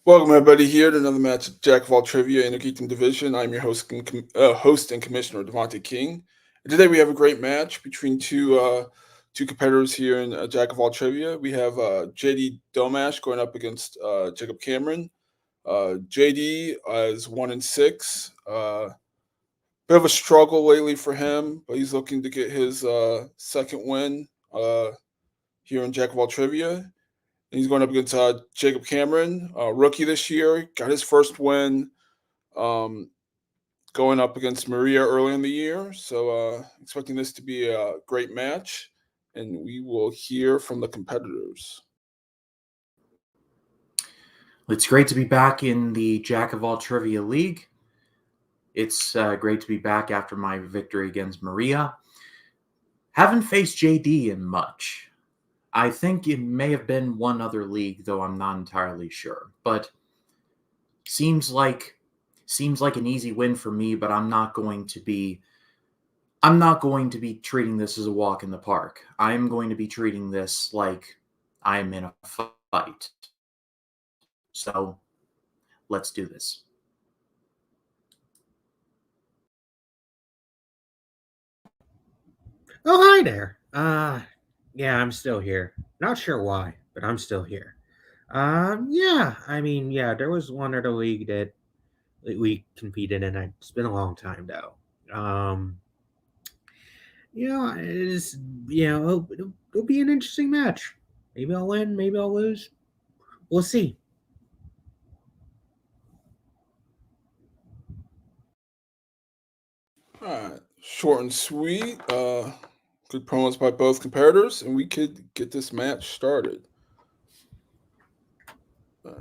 Welcome everybody here to another match of Jack of All Trivia in the Geekdom Division. I'm your host and commissioner Devontae King. And today we have a great match between two competitors here in Jack of All Trivia. We have JD Domash going up against Jacob Cameron. JD is 1-6. Bit of a struggle lately for him, but he's looking to get his second win here in Jack of All Trivia. He's going up against Jacob Cameron, rookie this year. Got his first win um, going up against Maria early in the year. So expecting this to be a great match. And we will hear from the competitors. It's great to be back in the Jack of All Trivia League. It's great to be back after my victory against Maria. Haven't faced JD in much. I think it may have been one other league, though I'm not entirely sure. But seems like an easy win for me, but I'm not going to be treating this as a walk in the park. I'm going to be treating this like I'm in a fight. So let's do this. Oh, hi there. Yeah, I'm still here. Not sure why, but I'm still here. There was one other league that we competed in. It's been a long time though. It's it'll be an interesting match. Maybe I'll win, maybe I'll lose. We'll see. All right, short and sweet. Good promos by both competitors, and we could get this match started. All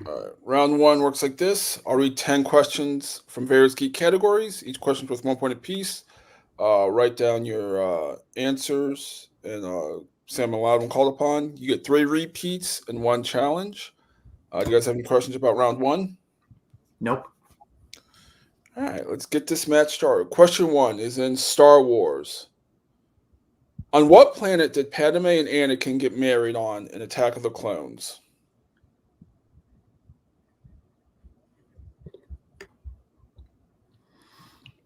right, round one works like this. I'll read 10 questions from various geek categories, each question worth 1 point apiece. Write down your answers and say them aloud when called upon. You get 3 repeats and 1 challenge. Do you guys have any questions about round one? Nope. All right, let's get this match started. Question 1 is in Star Wars. On what planet did Padme and Anakin get married on in Attack of the Clones?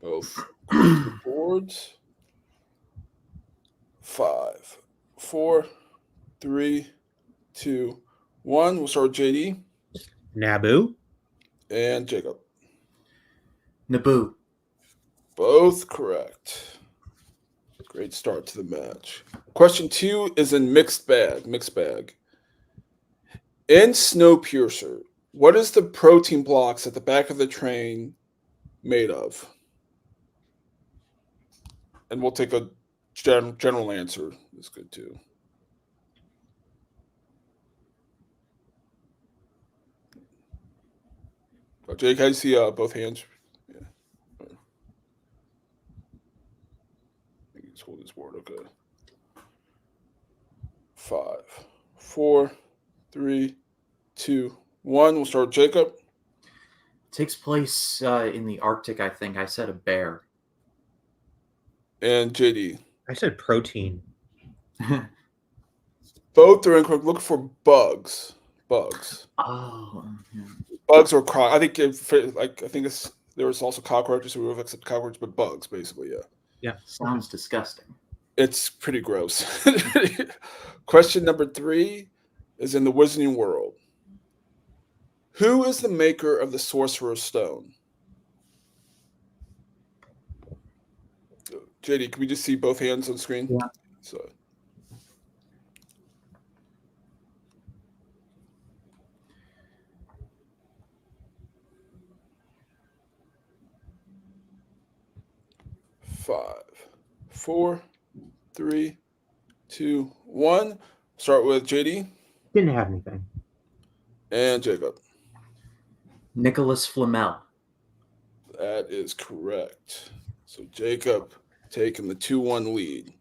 Both boards. 5, 4, 3, 2, 1. We'll start with JD. Naboo. And Jacob. Naboo. Both correct. Great start to the match. Question 2 is in mixed bag. In Snowpiercer, what is the protein blocks at the back of the train made of? And we'll take a general answer. That's good too. Jake, how do you see both hands? Yeah. Let's hold this board. Okay. 5, 4, 3, 2, 1. We'll start with Jacob. It takes place in the Arctic, I think. I said a bear. And JD. I said protein. Both are incorrect. Look for bugs. Oh. Yeah. Bugs or I think there was also cockroaches, so we would have accepted cockroaches, but bugs basically. Yeah. Sounds disgusting. It's pretty gross. Question number 3 is in the Wizarding World. Who is the maker of the Sorcerer's Stone? JD, can we just see both hands on screen? Yeah. So. Five, 4, 3, 2, 1. Start with JD. Didn't have anything. And Jacob. Nicholas Flamel. That is correct. So Jacob taking the 2-1 lead.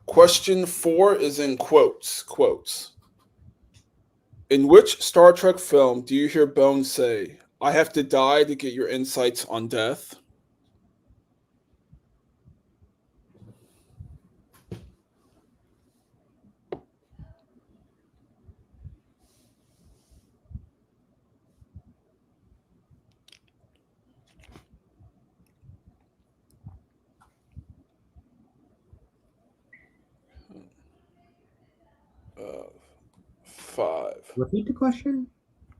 Question 4 is in quotes. In which Star Trek film do you hear Bones say, "I have to die to get your insights on death"? 5. Repeat the question.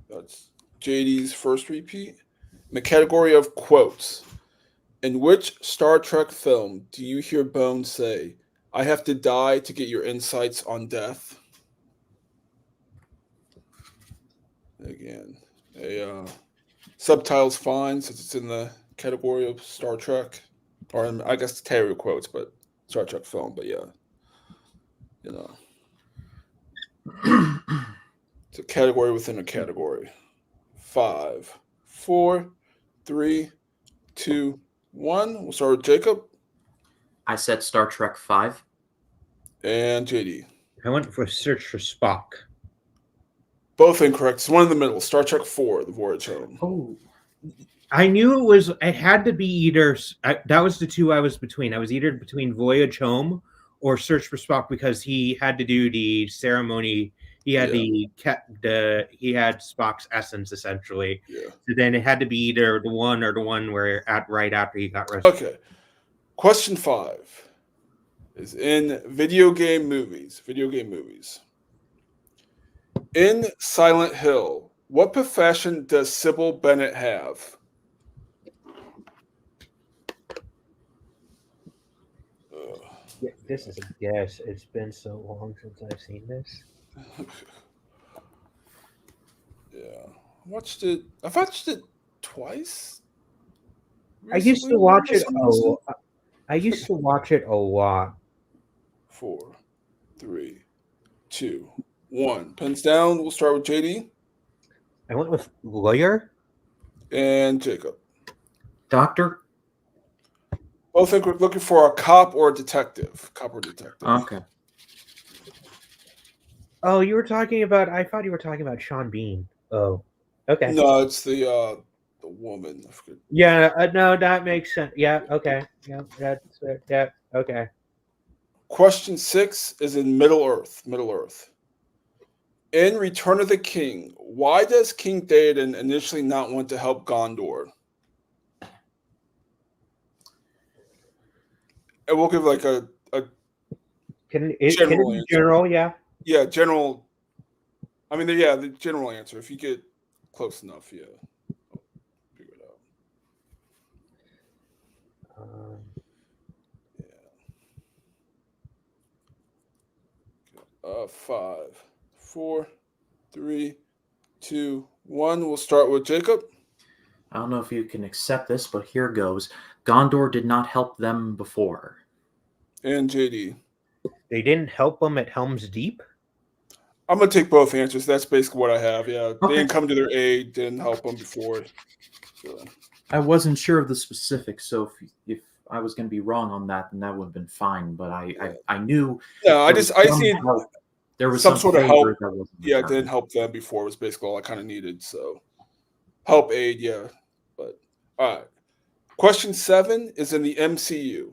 That's JD's first repeat. In the category of quotes, in which Star Trek film do you hear Bones say, "I have to die to get your insights on death"? Again, subtitle's fine since it's in the category of Star Trek, or I guess category quotes, but Star Trek film. But yeah, it's a category within a category. 5, 4, 3, 2, 1. We'll start with Jacob I said Star Trek 5. and JD. I went for Search for Spock. Both incorrect. It's one in the middle. Star Trek 4, The Voyage Home. Oh, I knew it had to be either. That was the two I was between. I was either between Voyage Home or Search for Spock because he had to do the ceremony. He had he had Spock's essence essentially. Yeah. So then it had to be either the one or the one where right after he got rescued. Okay. Question 5 is in video game movies. Video game movies. In Silent Hill, what profession does Sybil Bennett have? Yeah, this is a guess. It's been so long since I've seen this. Yeah. I've watched it twice. I used to watch it. I used to watch it a lot. 4, 3, 2, 1. Pens down. We'll start with JD I went with lawyer. and Jacob. Doctor? Both think we're looking for a cop or a detective. Cop or detective. Okay. Oh, you were talking about. I thought you were talking about Sean Bean. Oh, okay. No, it's the woman. I forget. Yeah, no, that makes sense. Yeah, okay. Yeah, that's yeah, okay. Question 6 is in Middle Earth. Middle Earth. In Return of the King, why does King Theoden initially not want to help Gondor? And we'll give like a Can it General be answer. general? Yeah. yeah, general. I mean, the general answer. If you get close enough, yeah, I'll figure it out. Yeah. 5, 4, 3, 2, 1. We'll start with Jacob. I don't know if you can accept this, but here goes. Gondor did not help them before. And JD. They didn't help them at Helm's Deep. I'm gonna take both answers. That's basically what I have. Yeah, Okay. they didn't come to their aid, didn't help them before. So. I wasn't sure of the specifics, so if I was going to be wrong on that, then that would have been fine. But I knew. No, I just need there was some sort of help. that wasn't Yeah, it returned. didn't help them before. It was basically all I kind of needed. So help, aid, yeah. But all right. Question 7 is in the MCU,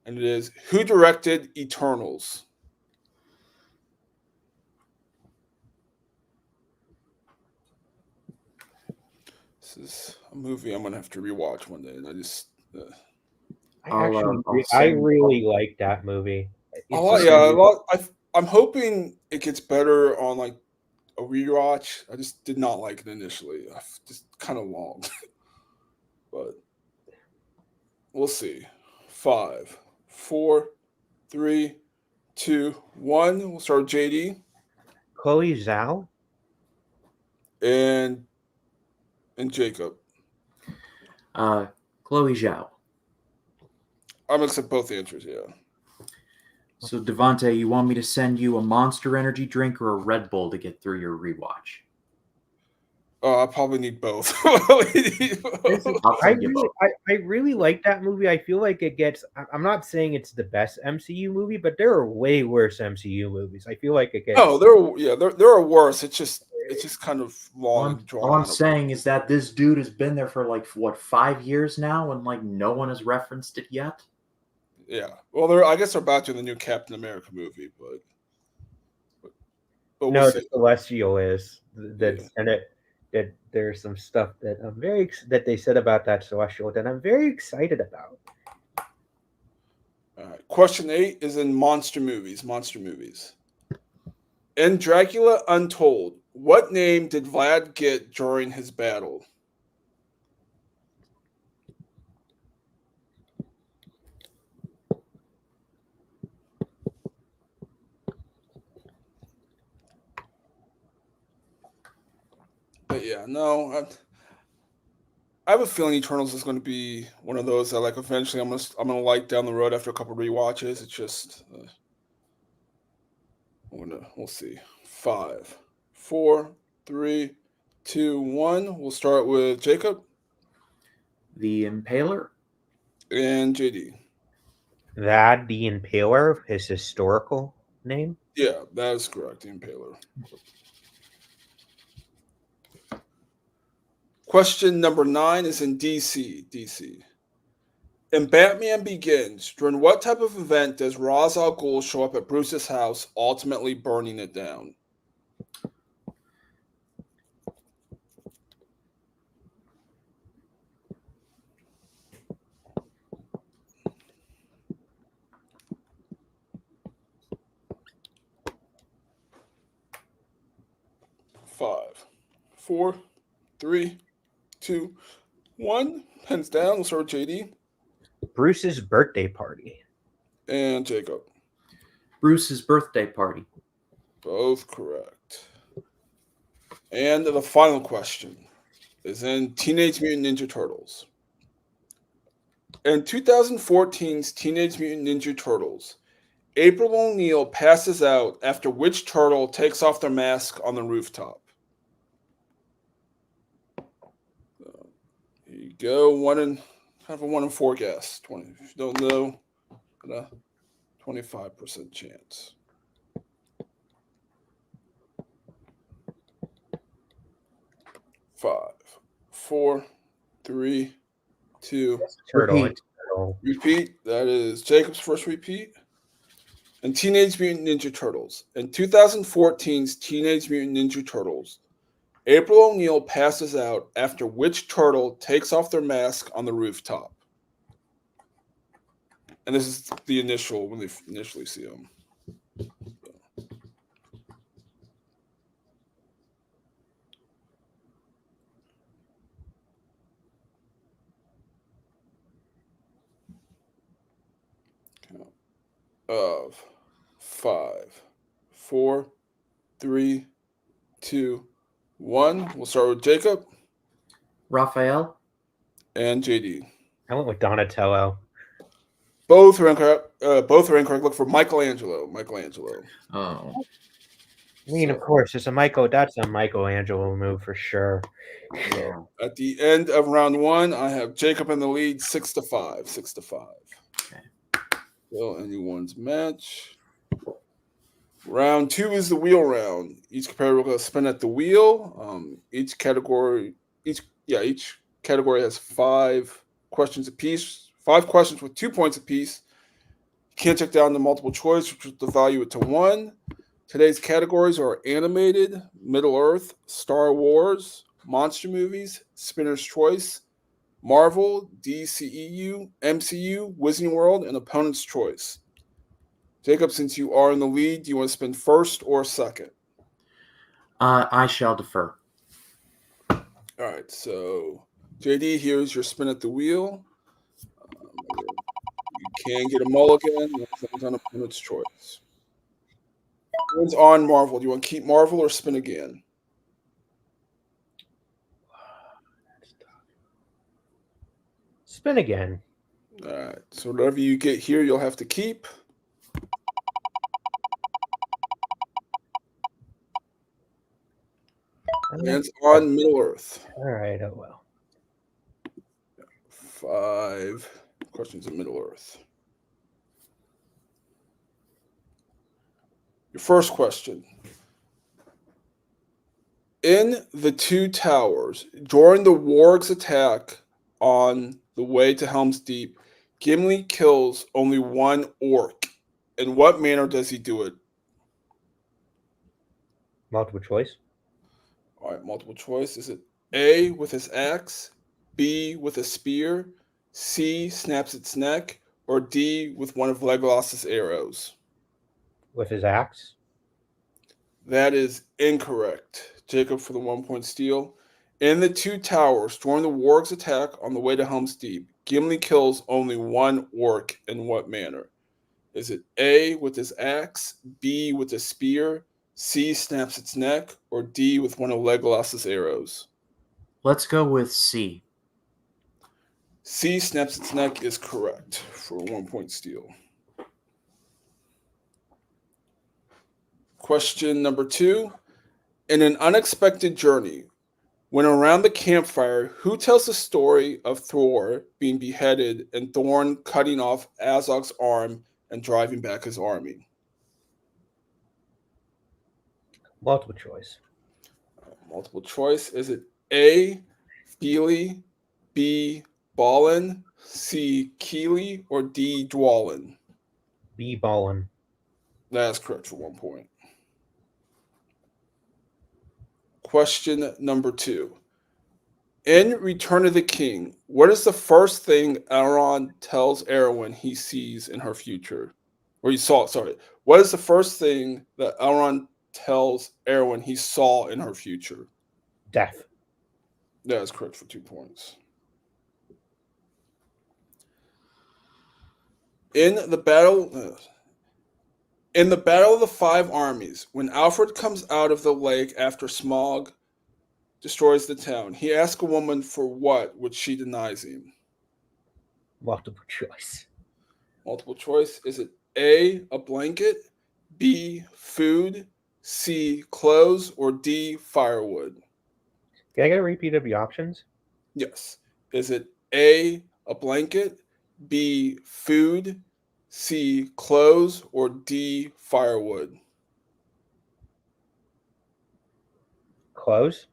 and it is who directed Eternals? This is a movie I'm gonna have to rewatch one day, and I just. I really like that movie. I'm hoping it gets better on like a rewatch. I just did not like it initially. Just kind of long, but we'll see. 5, 4, 3, 2, 1. We'll start with JD Chloe Zhao. and Jacob. Chloe Zhao. I'm gonna accept both answers. Yeah. So Devontae, you want me to send you a Monster Energy drink or a Red Bull to get through your rewatch? I probably need both. I'll send you both. I really like that movie. I feel like it gets. I'm not saying it's the best MCU movie, but there are way worse MCU movies. I feel like it gets. Oh, there are worse. It's just kind of long. All I'm saying is that this dude has been there for like what 5 years now, and like no one has referenced it yet. Yeah. Well, I guess they're about to in the new Captain America movie, but we'll No, see. the Celestial is that, and that there's some stuff that that they said about that Celestial that I'm very excited about. All right. Question 8 is in monster movies. Monster movies. In Dracula Untold, what name did Vlad get during his battle? But yeah, no, I have a feeling Eternals is going to be one of those that like eventually I'm gonna like down the road after a couple rewatches. It's just we'll see. 5, 4, 3, 2, 1. We'll start with Jacob The Impaler. and JD. That the Impaler, his historical name. Yeah, that is correct. The Impaler. Question number 9 is in DC. DC. In Batman Begins, during what type of event does Ra's al Ghul show up at Bruce's house, ultimately burning it down? Five, 4, 3, 2, 1. Pens down. We'll start with JD Bruce's birthday party. and Jacob. Bruce's birthday party. Both correct. And the final question is in Teenage Mutant Ninja Turtles. In 2014's Teenage Mutant Ninja Turtles, April O'Neil passes out after which turtle takes off their mask on the rooftop? Here you go. Kind of a 1 in 4 guess. 20. If you don't know, got a 25% chance. Five, 4, 3, 2. Turtle. Repeat. That is Jacob's first repeat. And Teenage Mutant Ninja Turtles. In 2014's Teenage Mutant Ninja Turtles, April O'Neil passes out after which turtle takes off their mask on the rooftop? And this is the initial, when they initially see them. Of 5, 4, 3, 2, 1. We'll start with Jacob Raphael. and JD. I went with Donatello. Both are incorrect. Look for Michelangelo. Oh. I mean, of course, it's that's a Michelangelo move for sure. Yeah. At the end of round 1, I have Jacob in the lead, 6-5. 6-5. Okay. Well, anyone's match. Round 2 is the wheel round. Each competitor will spin at the wheel. Each category has 5 questions apiece. 5 questions with 2 points apiece. You can't check down the multiple choice, which will value it to 1. Today's categories are animated, Middle Earth, Star Wars, monster movies, Spinner's Choice, Marvel, DCEU, MCU, Wizarding World, and Opponent's Choice. Jacob, since you are in the lead, do you want to spin first or second? I shall defer. All right, so JD, here's your spin at the wheel. You can get a mulligan. It's on Opponent's Choice. When's on Marvel? Do you want to keep Marvel or spin again? Spin again. All right, so whatever you get here, you'll have to keep. And it's on Middle Earth. All right, oh well. 5 questions in Middle Earth. Your first question. In the Two Towers, during the Warg's attack on the way to Helm's Deep, Gimli kills only one orc. In what manner does he do it? Multiple choice. All right, multiple choice. Is it A, with his axe, B, with a spear, C, snaps its neck, or D, with one of Legolas's arrows? With his axe. That is incorrect. Jacob for the 1 point steal. In the Two Towers, during the warg's attack on the way to Helm's Deep, Gimli kills only one orc. In what manner? Is it A, with his axe, B, with his spear, C, snaps its neck, or D, with one of Legolas's arrows? Let's go with C. C, snaps its neck, is correct for a 1 point steal. Question number 2. In an unexpected journey, when around the campfire, who tells the story of Thor being beheaded and Thorn cutting off Azog's arm and driving back his army? Multiple choice. Multiple choice. Is it A, Fili, B, Balin, C, Keely, or D, Dwalin? B, Balin. That is correct for 1 point. Question number 2. In Return of the King, what is the first thing Elrond tells Arwen he sees in her future? Or he saw, sorry. What is the first thing that Elrond tells Arwen he saw in her future? Death. That is correct for 2 points. In the Battle of the Five Armies, when Alfred comes out of the lake after Smaug destroys the town, he asks a woman for what, which she denies him. Multiple choice. Multiple choice. Is it A, a blanket, B, food, C, clothes, or D, firewood? Can I get a repeat of the options? Yes. Is it A, a blanket, B, food, C, clothes, or D, firewood? Clothes.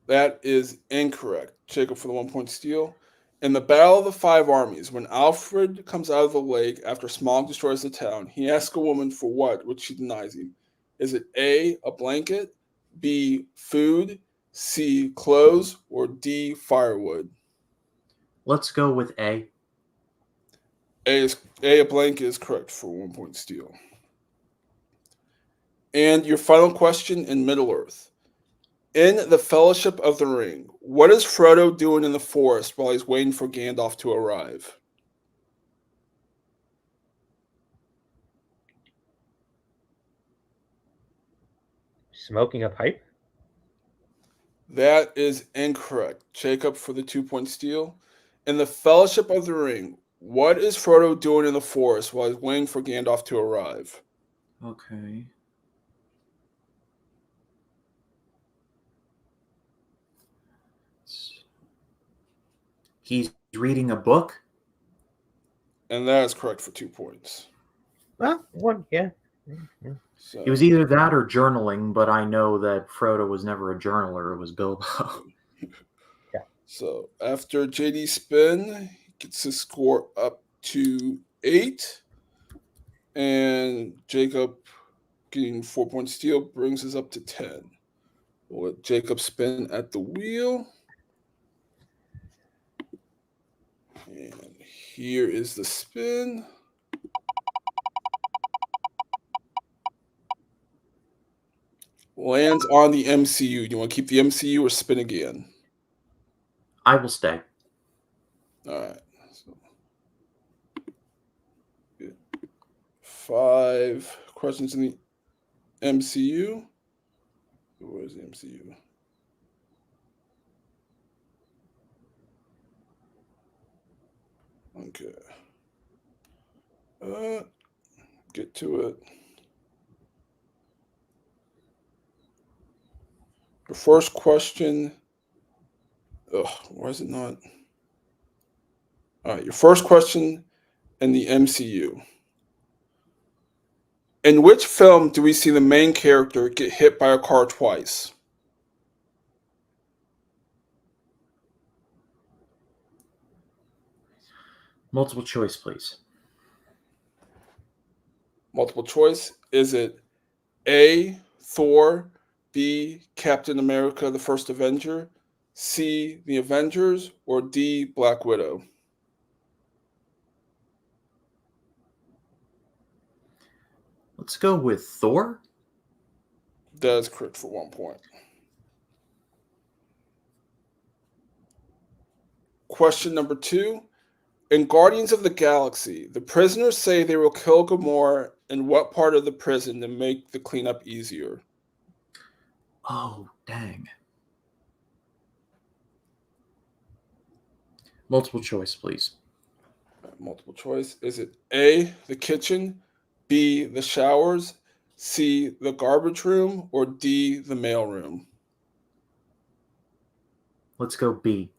That is incorrect. Jacob for the 1 point steal. In the Battle of the Five Armies, when Alfred comes out of the lake after Smaug destroys the town, he asks a woman for what, which she denies him. Is it A, a blanket, B, food, C, clothes, or D, firewood? Let's go with A. A blanket is correct for 1 point steal. And your final question in Middle-earth. In the Fellowship of the Ring, what is Frodo doing in the forest while he's waiting for Gandalf to arrive? Smoking a pipe. That is incorrect. Jacob for the 2 point steal. In the Fellowship of the Ring, what is Frodo doing in the forest while he's waiting for Gandalf to arrive? Okay. He's reading a book. And that is correct for 2 points. Well, one, yeah. So, It was either that or journaling, but I know that Frodo was never a journaler. It was Bilbo. so after JD spin, he gets his score up to 8. And Jacob getting 4 point steal brings us up to 10. We'll let Jacob spin at the wheel. And here is the spin. Lands on the MCU. Do you want to keep the MCU or spin again? I will stay. All right. So, 5 questions in the MCU. Where's the MCU? Okay. Get to it. The first question. Why is it not? All right. Your first question in the MCU. In which film do we see the main character get hit by a car twice? Multiple choice, please. Multiple choice. Is it A, Thor, B, Captain America, the First Avenger, C, The Avengers, or D, Black Widow? Let's go with Thor. That is correct for 1 point. Question number 2. In Guardians of the Galaxy, the prisoners say they will kill Gamora in what part of the prison to make the cleanup easier? Oh, dang. Multiple choice, please. Multiple choice. Is it A, the kitchen, B, the showers, C, the garbage room, or D, the mail room? Let's go B.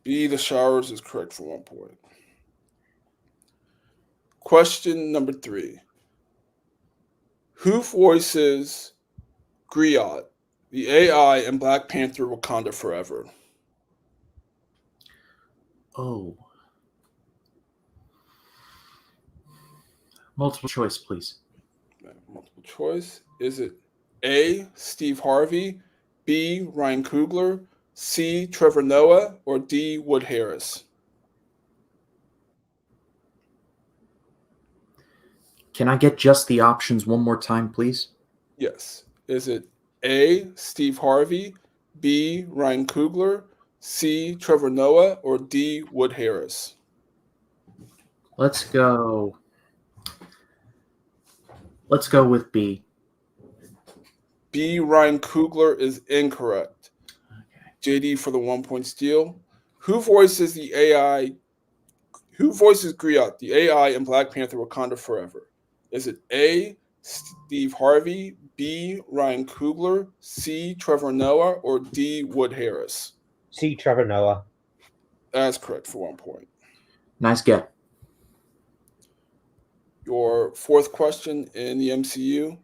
B, the showers is correct for 1 point. Question number 3. Who voices JOAT, the AI in Black Panther Wakanda Forever? Oh. Multiple choice, please. Multiple choice. Is it A, Steve Harvey, B, Ryan Coogler, C, Trevor Noah, or D, Wood Harris? Can I get just the options one more time, please? Yes. Is it A, Steve Harvey, B, Ryan Coogler, C, Trevor Noah, or D, Wood Harris? Let's go with B. B, Ryan Coogler is incorrect. Okay. JD for the 1 point steal. Who voices the AI? Who voices JOAT, the AI in Black Panther Wakanda Forever? Is it A, Steve Harvey, B, Ryan Coogler, C, Trevor Noah, or D, Wood Harris? C, Trevor Noah. That's correct for 1 point. Nice get. Your fourth question in the MCU.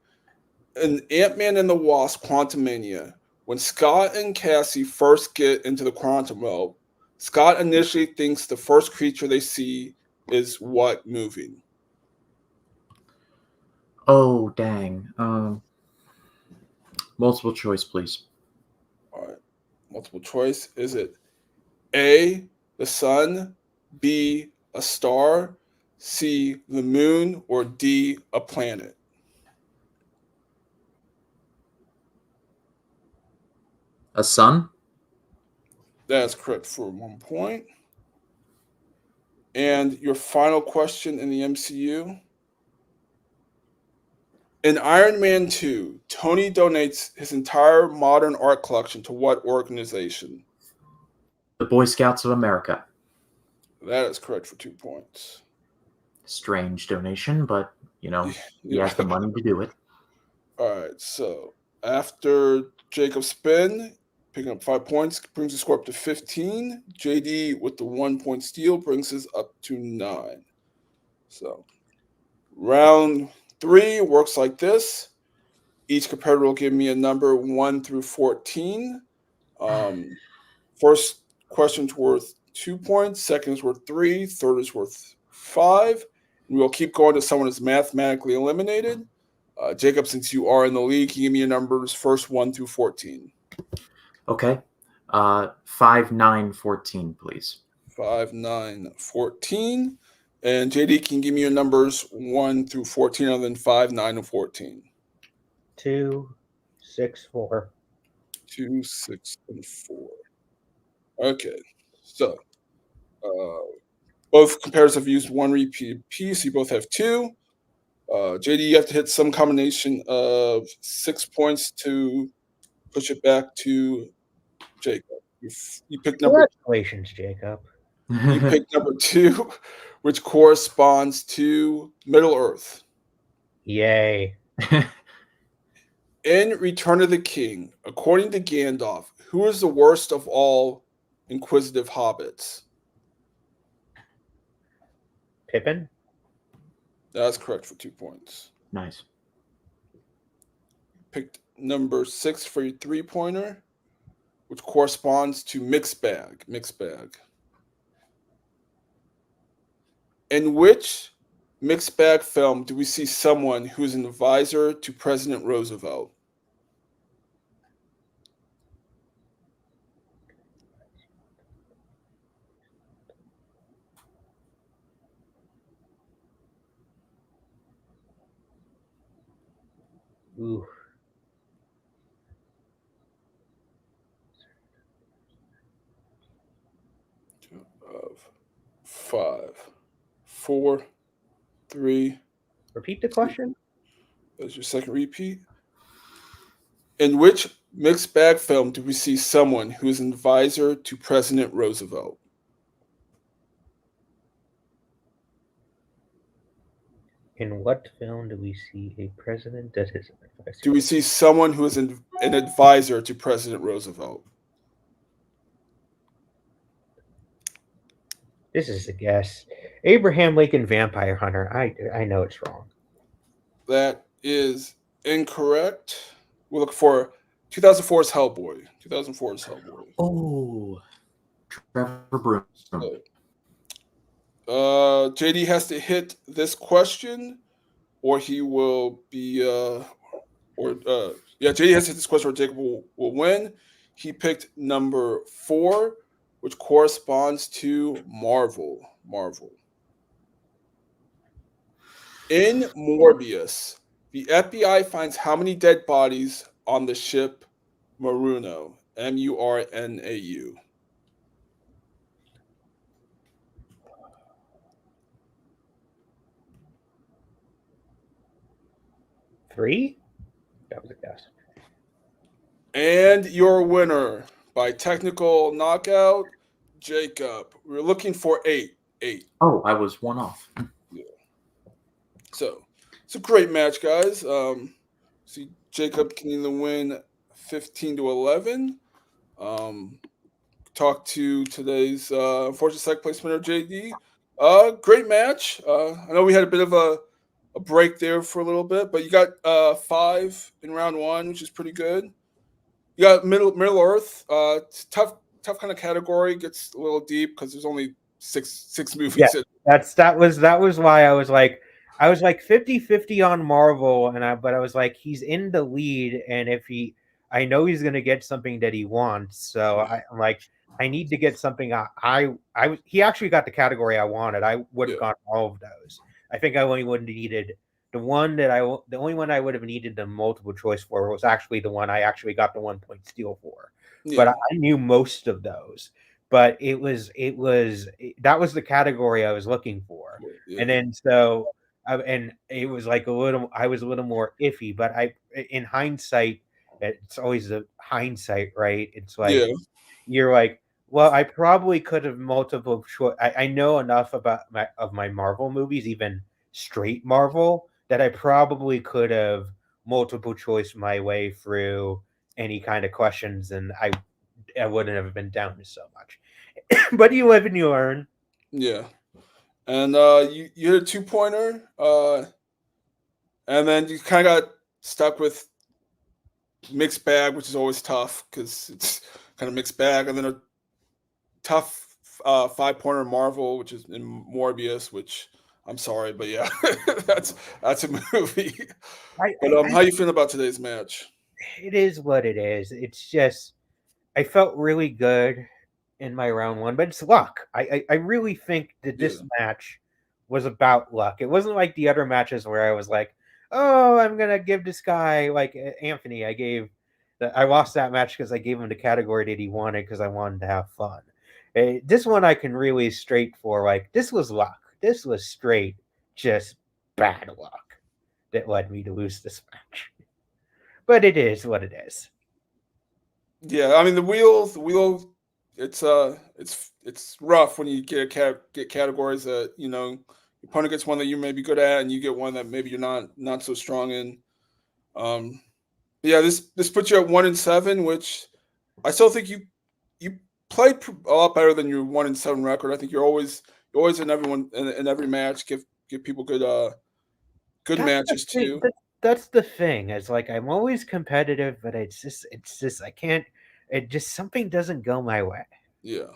In Ant-Man and the Wasp Quantumania, when Scott and Cassie first get into the quantum realm, Scott initially thinks the first creature they see is what moving? Oh, dang. Multiple choice, please. All right. Multiple choice. Is it A, the sun, B, a star, C, the moon, or D, a planet? A sun? That is correct for 1 point. And your final question in the MCU. In Iron Man 2, Tony donates his entire modern art collection to what organization? The Boy Scouts of America. That is correct for 2 points. Strange donation, but, he Yeah. has the money to do it. All right, so after Jacob's spin, picking up 5 points, brings the score up to 15. JD with the 1 point steal brings us up to 9. So round 3 works like this. Each competitor will give me a number 1 through 14. First question's worth 2 points, second is worth 3, third is worth 5. And we'll keep going till someone is mathematically eliminated. Jacob, since you are in the league, can you give me your numbers first 1 through 14? Okay. 5, 9, 14, please. 5, 9, 14. And JD, can you give me your numbers 1 through 14, and then 5, 9, and 14? 2, 6, 4. 2, 6, and 4. Okay, so both competitors have used 1 repeat piece. You both have 2. JD, you have to hit some combination of 6 points to push it back to Jacob. You pick number. Congratulations, Jacob. You pick number 2, which corresponds to Middle Earth. Yay. In Return of the King, according to Gandalf, who is the worst of all inquisitive hobbits? Pippin? That's correct for 2 points. Nice. Picked number 6 for your 3-pointer, which corresponds to Mixed Bag. Mixed Bag. In which Mixed Bag film do we see someone who is an advisor to President Roosevelt? Ooh. 5, 4, 3. Repeat the question. That's your second repeat. In which mixed bag film do we see someone who is an advisor to President Roosevelt? In what film do we see a president that is an advisor? Do we see someone who is an advisor to President Roosevelt? This is a guess. Abraham Lincoln Vampire Hunter. I know it's wrong. That is incorrect. We'll look for 2004's Hellboy. 2004's Hellboy. Oh, Trevor Broom. JD has to hit this question, or he will be. JD has to hit this question, or Jacob will win. He picked number 4, which corresponds to Marvel. Marvel. In Morbius, the FBI finds how many dead bodies on the ship Murnau? Murnau. 3? That was a guess. And your winner by technical knockout, Jacob. We're looking for 8. 8. Oh, I was one off. Yeah. So it's a great match, guys. See, Jacob can either win 15-11. Talk to today's unfortunate second place winner, JD. Great match. I know we had a bit of a break there for a little bit, but you got 5 in round 1, which is pretty good. You got Middle Earth. It's tough kind of category. Gets a little deep because there's only six movies. Yeah, that was why I was like 50-50 on Marvel, but I was like, he's in the lead, and I know he's gonna get something that he wants, so I'm like, I need to get something. He actually got the category I wanted. I would have got all of those. I think I only would have needed the only one I would have needed the multiple choice for was actually the one I actually got the 1 point steal for. Yeah. But I knew most of those. But that was the category I was looking for. Yeah. And then and it was like I was a little more iffy, but in hindsight, it's always a hindsight, right? It's like you're like, well, I probably could have multiple choice. I know enough about my Marvel movies, even straight Marvel, that I probably could have multiple choice my way through any kind of questions, and I wouldn't have been down so much. But you live and you learn. Yeah. And you hit a 2-pointer, and then you kind of got stuck with mixed bag, which is always tough because it's kind of mixed bag, and then a tough 5-pointer Marvel, which is in Morbius, which I'm sorry, but yeah, that's a movie. But how you feeling about today's match? It is what it is. It's just I felt really good in my round 1, but it's luck. I really think that this match was about luck. It wasn't like the other matches where I was like, oh, I'm gonna give this guy like Anthony. I lost that match because I gave him the category that he wanted because I wanted to have fun. This one I can really straight for like this was luck. This was straight just bad luck that led me to lose this match. But it is what it is. Yeah, I mean the wheel. It's rough when you get categories that your opponent gets one that you may be good at, and you get one that maybe you're not so strong in. Yeah, this puts you at 1-7, which I still think you played a lot better than your 1-7 record. I think you're always in every match give people good matches too. That's the thing. It's like I'm always competitive, but it's just I can't. It just something doesn't go my way. Yeah.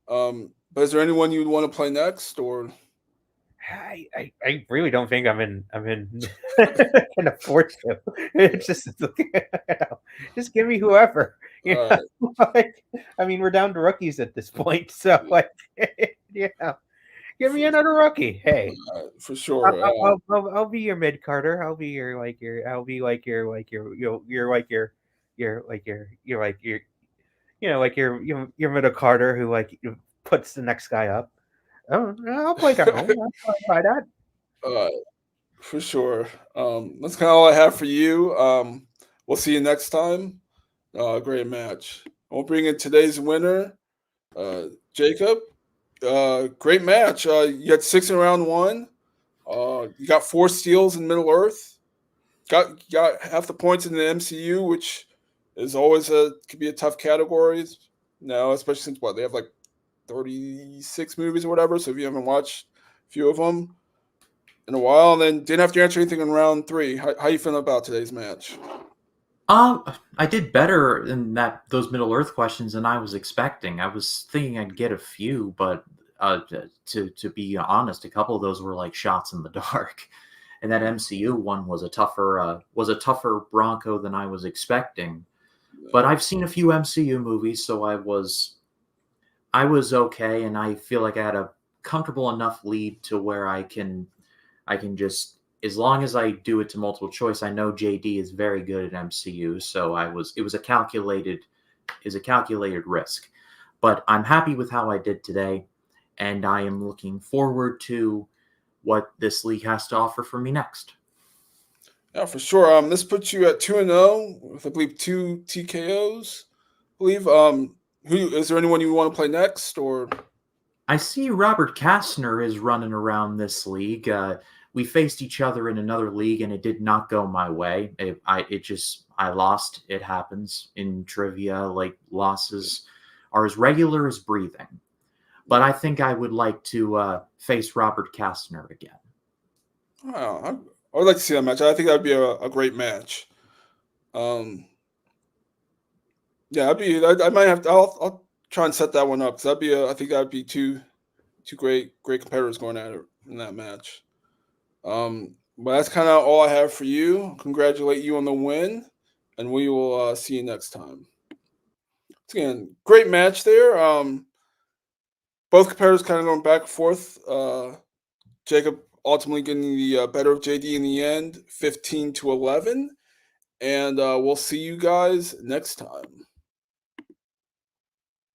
But is there anyone you'd want to play next, or? I really don't think I'm in can afford to. It's just just give me whoever. Right. Like, I mean, we're down to rookies at this point, so like, give me another rookie. Hey, for sure. I'll be your mid Carter. I'll be your middle Carter who like puts the next guy up. Oh, I'll play that home. I'll try that. For sure. That's kind of all I have for you. We'll see you next time. Great match. We'll bring in today's winner, Jacob. Great match. You had 6 in round 1. You got 4 steals in Middle Earth. Got half the points in the MCU, which is always could be a tough category. Now, especially since they have like 36 movies or whatever. So if you haven't watched a few of them in a while, and then didn't have to answer anything in round 3. How you feeling about today's match? I did better in those Middle Earth questions than I was expecting. I was thinking I'd get a few, but to be honest, a couple of those were like shots in the dark. And that MCU one was a tougher Bronco than I was expecting. But I've seen a few MCU movies, so I was okay, and I feel like I had a comfortable enough lead to where I can just, as long as I do it to multiple choice, I know JD is very good at MCU, so it was a calculated risk. But I'm happy with how I did today, and I am looking forward to what this league has to offer for me next. Yeah, for sure. This puts you at 2-0 with, I believe, 2 TKOs. I believe. Who is there? Anyone you want to play next, or? I see Robert Kastner is running around this league. We faced each other in another league, and it did not go my way. I lost. It happens in trivia. Like, losses are as regular as breathing. But I think I would like to face Robert Kastner again. Wow, I would like to see that match. I think that'd be a great match. Yeah, I might have to. I'll try and set that one up, because I think that'd be two great competitors going at it in that match. But that's kind of all I have for you. Congratulate you on the win, and we will see you next time. Again, great match there. Both competitors kind of going back and forth. Jacob ultimately getting the better of JD in the end, 15-11. And we'll see you guys next time.